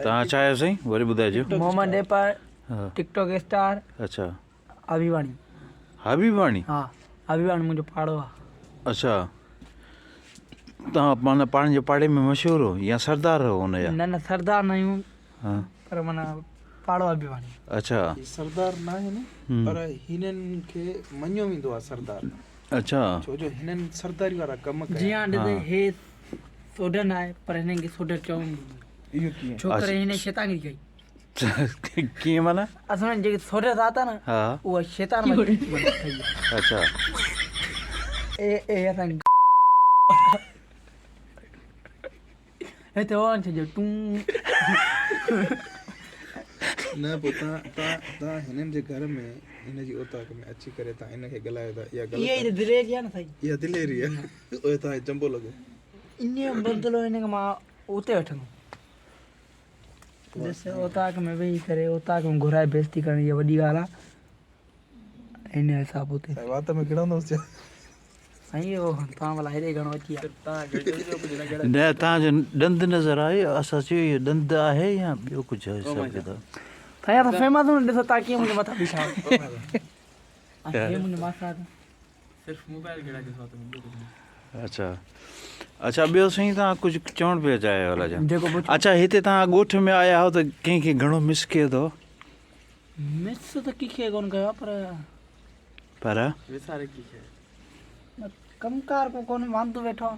तव्हां छा आहियो साईं वरी ॿुधाइजो मोहम्मद नेपाल हा टिकटॉक स्टार अच्छा अभिवाणी हबीबाणी हा अभिवाणी मुंहिंजो पाड़ो आहे अच्छा तव्हां माना पाण जे पाड़े में मशहूरु हो या सरदार हो हुनजा न सरदार न आहियूं हा पर माना पाड़ो अभिवाणी अच्छा सरदार न आहे न पर हिननि खे मञियो वेंदो आहे सरदार अच्छा छो जो हिननि सरदारी वारा कम कया जीअं ॾिसे हे सोडन आहे पर हिननि खे सोडर चवनि इहो कीअं छोकिरे हिन शैतानी कई कीअं माना असां जेके सोडर था न हा उहा शैतान अच्छा ए असां हिते वञ छॾियो तूं न पोइ तव्हां हिननि जे घर में हिन जी औताक में अची करे तव्हां हिनखे ॻाल्हायो था इहा इहे ई दिलेरी आहे न साईं इहा दिलेरी आहे उहे तव्हां चंबो लॻो इन बदिलो हिनखे मां उते वठंदुमि ॾिस औताक में वेही करे औताक में घुराए बेइज़ती करण इहा वॾी ॻाल्हि आहे हिन हिसाब उते वात में किरंदुसि साईं इहो तव्हां भला हेॾे घणो अची आहे न तव्हांजो ॾंद नज़र आयो असां चयो इहो ॾंद आहे या ॿियो कुझु आहे हिसाब किताब साईं असां फेमस हूं ॾिसो तव्हां कीअं मुंहिंजे मथां बीठा मुंहिंजे मथां सिर्फ़ु मोबाइल अच्छा अच्छा ॿियो साईं तव्हां कुझु चवणु पिया चाहियो हला जेको अच्छा हिते तव्हां ॻोठ में आया हो त कंहिंखे घणो मिस कयो अथव मिस त कंहिंखे कोन कयो पर कमकार को कोन वांदो वेठो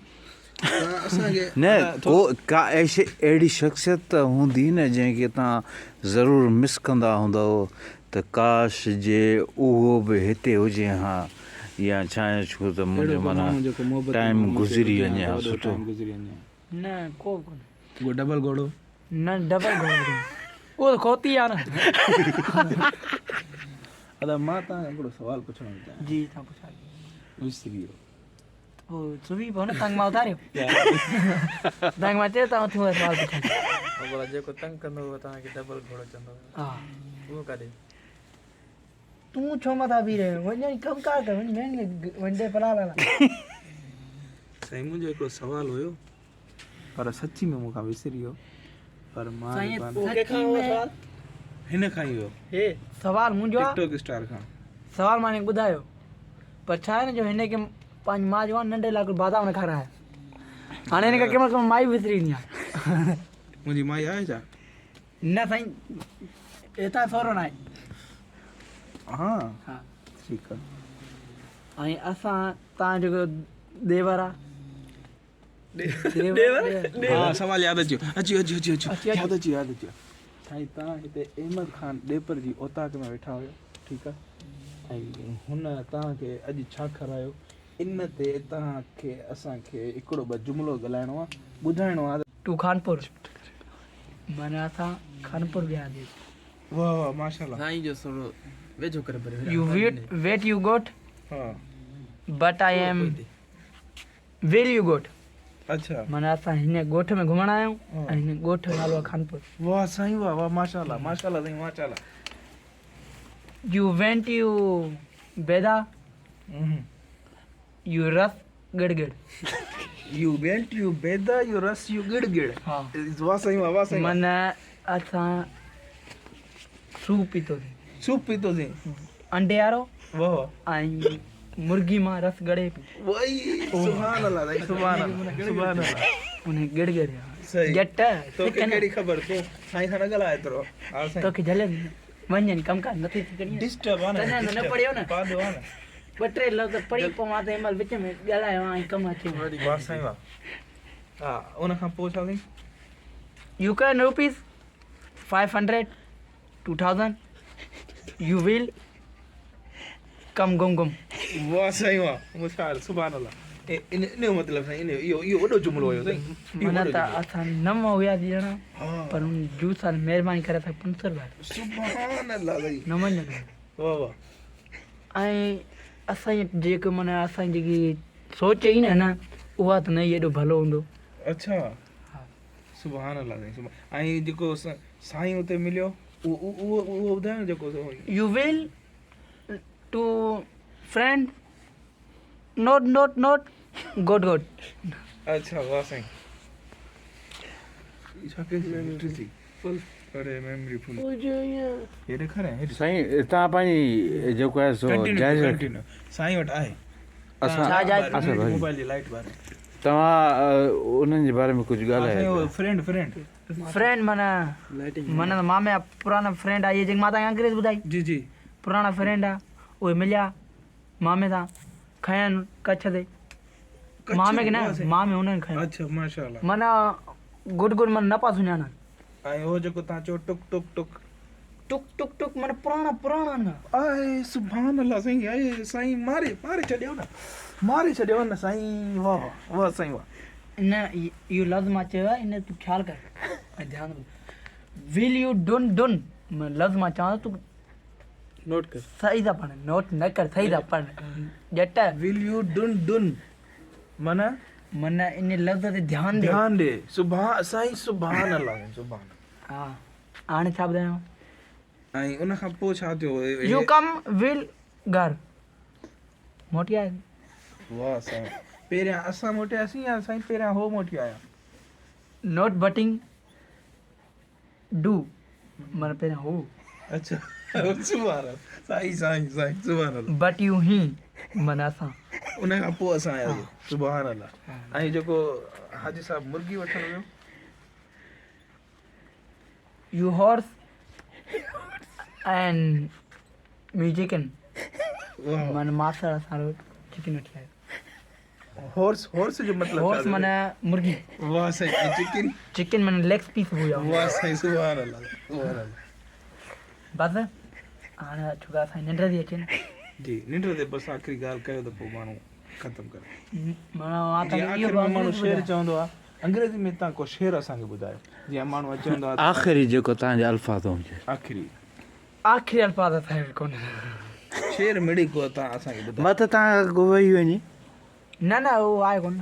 न को का अहिड़ी शख़्सियत त हूंदी न जंहिंखे तव्हां ज़रूरु मिस कंदा हूंदव त काश जे उहो बि हिते हुजे हा या छा छो त मुंहिंजो माना टाइम गुज़री वञे हा सुठो न को कोन वो डबल घोड़ो न डबल घोड़ो उहो खोती आहे न अदा मां तव्हां हिकिड़ो सुवालु पुछणु चाहियां जी तव्हां पुछायो विसरी वियो पोइ सुबी पियो न तंग मां उतारियो तंग मां चयो तव्हां उथी सवाल पुछायो जेको तंग कंदो हुओ तव्हांखे डबल घोड़ो चवंदो हा उहो काॾे तूं छो मथां बीह रहियो वञ कमु कार कर वञ दे पला लाला साईं मुंहिंजो हिकिड़ो सुवालु हुयो पर सची में मूंखां विसरी वियो पर मां हिन खां ई वियो हे सवाल मुंहिंजो आहे टिकटॉक स्टार खां सवाल मां हिनखे ॿुधायो पर छा आहे न जो हिनखे पंहिंजी माउ जो आहे नंढे लाइ बादाम खाराया हाणे हिनखे कंहिं महिल माई विसरी वेंदी आहे मुंहिंजी माई आहे छा न साईं हितां सहुरो न आहे हा हा ठीकु आहे ऐं असां तव्हां जेको देवर आहे हा सवाल यादि अची यादि अची साईं तव्हां हिते अहमद ख़ान ॾेपर जी औताक में वेठा हुयो ठीकु आहे ऐं हुन तव्हांखे अॼु छा खारायो इन ते तव्हांखे असांखे हिकिड़ो ॿ जुमिलो ॻाल्हाइणो आहे ॿुधाइणो आहे टू खानपुर माना असां खानपुर वियासीं वाह वाह माशाल्लाह साईं जो थोरो वेझो करे भरियो यू वेट यू गोट हा but I am well you got अच्छा माना असां हिन ॻोठ में घुमण आया आहियूं ऐं हिन ॻोठ जो नालो आहे खानपुर वाह साईं वाह वाह माशाल्लाह माशाल्लाह साईं माशाल्लाह यू वेंट यू बेदा यू रस गड़गड़ यू वेंट यू बेदा यू रस यू गिड़गिड़ हा वाह साईं वाह साईं माना असां सूप पीतोसीं सूप पीतोसीं अंडे वारो वाह ऐं मुर्गी मां रस गड़े पी वही सुभान अल्लाह साईं सुभान अल्लाह उन गड़गड़ सही जट तोखे कहिड़ी ख़बर तूं साईं सां न ॻाल्हाए एतिरो हा साईं तोखे झले वञनि कमकार नथी थी करी डिस्टर्ब आहे न पढ़ियो न पादो आहे न ॿ टे लफ़्ज़ पढ़ी पोइ मां त हिन महिल विच में ॻाल्हायो ऐं कमु अचे वाह साईं वाह हा उन खां पोइ छा साईं U can rupees 500 2000 U will come गुम वाह साईं वाह मुशाल सुभान अल्लाह इन जो मतिलबु साईं इहो वॾो जुमिलो हुयो साईं माना त असां नव हुयासीं ॼणा पर हुन जूस सां महिरबानी करे असां 500 रुपया सुभान अल्लाह साईं न वञो वाह वाह ऐं असांजी जेको माना असांजी जेकी सोच ई न उहा त न ई एॾो भलो हूंदो अच्छा सुभान अल्लाह साईं ऐं जेको साईं हुते मिलियो उहो ॿुधायो जेको you will to friend not good अच्छा वाह साईं छा कई फुल अरे मेमोरी फुल ये ॾेखार है साईं तव्हां पंहिंजी जेको आहे सो जाइज़ कंटिन्यू साईं वटि आहे छा जाइज़? अच्छा भाई मोबाइल जी लाइट बारे तव्हां उन्हनि जे बारे में कुझु ॻाल्हायो फ्रेंड फ्रेंड माना माना मामे जा पुराना फ्रेंड आहे, ये जेके मां तव्हांखे अंग्रेज़ ॿुधाई जी जी पुराना फ्रेंड आहे, उहे मिलिया मामे सां खयनि कच्छ ते मामे खे न मामे हुननि खयनि अच्छा माशाल्लाह माना गुड माना न पिया सुञाणनि ऐं हो जेको तव्हां चयो टुक टुक टुक टुक टुक टुक माना पुराना न आए सुभान अल्लाह साईं आए साईं मारे छॾियो न साईं वाह वाह साईं वाह न इहो लफ़्ज़ मां चयो आहे, इन तूं ख़्यालु कर ऐं ध्यानु विल यू डुन लफ़्ज़ मां चवां तूं नोट कर सही था पढ़, नोट न कर, सही था पढ़ ॼट विल यू डुन माना माना इन लफ़्ज़ ते ध्यानु ॾे सुभान साईं सुभान अल्लाह सुभान हा हाणे छा ॿुधायांव ऐं उन खां पोइ छा थियो यू कम विल घर मोटी आया वाह साईं पहिरियां असां मोटियासीं या साईं पहिरियां हो मोटी आया नॉट बटिंग डू माना पहिरियां हो अच्छा सुभान अल्लाह साईं सुभान अल्लाह बट यू ही माना असां उन खां पोइ असां आयासीं सुभान अल्लाह ऐं जेको हाजी साहब मुर्गी वठण वियो U horse and me chicken वाह माना मासा असां चिकन वठी आयो हॉर्स जो मतलब हॉर्स माना मुर्गी वाह साईं चिकन माना लेग पीस हुया वाह साईं सुभान अल्लाह बस हाणे छोकिरा असां निंड थी अचे न जी निंड ते बस आखिरी ॻाल्हि कयो त पोइ माण्हू ख़तम करे माना मां जीअं तव्हांखे आख़िर इहो में माण्हू शेर ॿुधायां। चवंदो आहे अंग्रेज़ी में तव्हां को शेर असांखे ॿुधायो जीअं माण्हू चवंदो आहे आख़िरी जेको तव्हांजे अल्फाज़ हुजे आख़िरी अल्फाज़ असांखे कोन्हे शेर मिड़ी को तव्हां असांखे ॿुधायो मां त तव्हां वेही वञे न उहो आहे कोन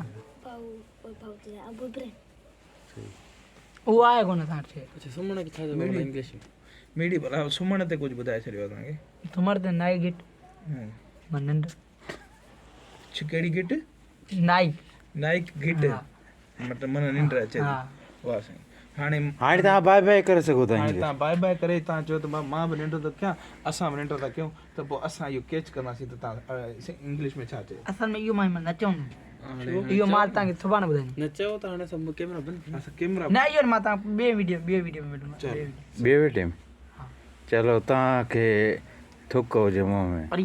उहो आहे कोन असांखे अच्छा सुमण खे छा चइबो इंग्लिश में मिड़ी भला सुम्हण ते कुझु ॿुधाए छॾियो असांखे तुमर ते नाई गिट मां निंड कहिड़ी गिट नाइक गिट हा। मतिलबु मन निंड अचे हा थी वाह साईं हाणे हाणे तव्हां बाय बाय करे सघो था हाणे हींअर। तव्हां बाय बाय करे तव्हां चयो त मां बि निंड थो कयां असां बि निंड था कयूं त पोइ असां इहो कैच कंदासीं त तव्हां इंग्लिश में छा चयो असल में इहो मां न चवंदुमि इहो मां तव्हांखे सुभाणे ॿुधाईंदुमि न चयो त हाणे सभु कैमरा बंदि असां कैमरा न इहो मां तव्हां ॿिए वीडियो में मिलंदुमि ॿिए वेटे में चलो तव्हांखे थुक हुजे मुंहं में